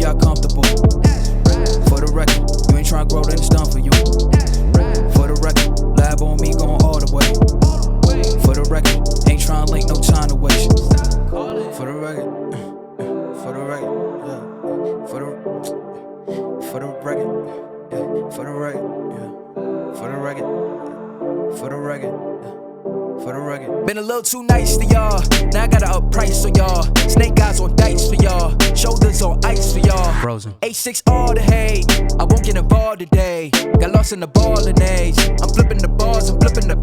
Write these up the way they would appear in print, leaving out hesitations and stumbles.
y'all comfortable. For the record, you ain't tryna grow, then it's done for you. For the record, lab on me going all the way. For the record, ain't tryna link, no time to waste. For the record, for the record, yeah. For the record, yeah. For the record, yeah. For the record, for the record, yeah. For the record. Been a little too nice to y'all. Now I gotta up price for y'all. Snake eyes on dice for y'all. Shoulders on ice for y'all. Frozen. A6 all the hate. I won't get involved today. Got lost in the ballin' age. I'm flipping the bars. I'm flipping the.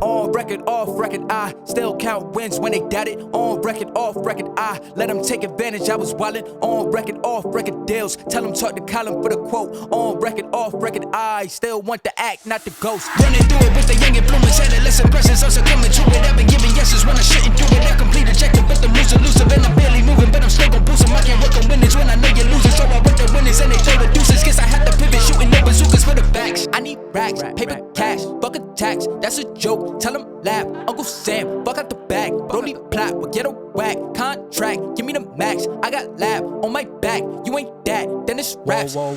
On record, off record. I still count wins when they doubt it. On record, off record. I let them take advantage. I was wildin'. On record, off record deals. Tell them talk to Colin for the quote. On record, off record. I still want the act, not the ghost. Running through it with the young influence. Adolescent presence. I'm succumbing to it. I've been giving yeses when I shouldn't do it. I complete objective, but the moves elusive and I'm barely moving, but I'm still gon' boost 'em. I can't work on winners when I know you're losing, so I work the winners and they throw the deuces. Guess I have to pivot, shooting no bazookas for the backs. I need racks, paper cash, fuck a tax. That's a joke. Tell 'em laugh. Uncle Sam, fuck out the bag. Brody plot, but get a whack. Contract, give me the max. I got lab on my back. You ain't that, then it's raps. Whoa.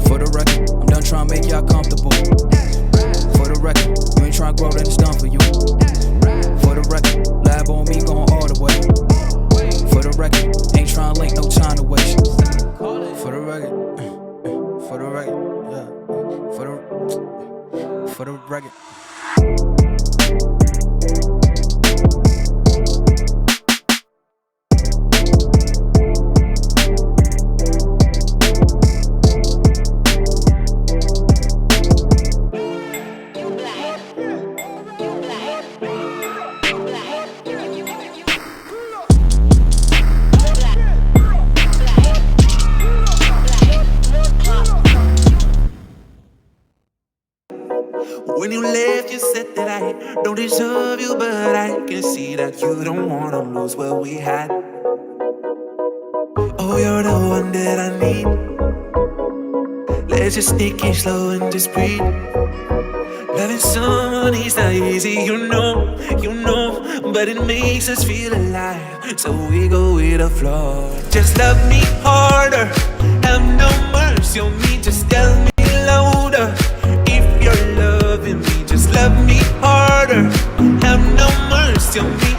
For the record, I'm done trying to make y'all comfortable. For the record, you ain't trying to grow, then it's done for you. For the record, lab on me going all the way. For the record, ain't tryna link, no time to waste. For the record, for the record, yeah. For the record. When you left, you said that I don't deserve you, but I can see that you don't wanna lose what we had. Oh, you're the one that I need. Let's just take it slow and just breathe. Loving someone is not easy, you know, but it makes us feel alive, so we go with the flow. Just love me harder, have no mercy on me, just tell me louder. If you're loving me, just love me harder, have no mercy on me.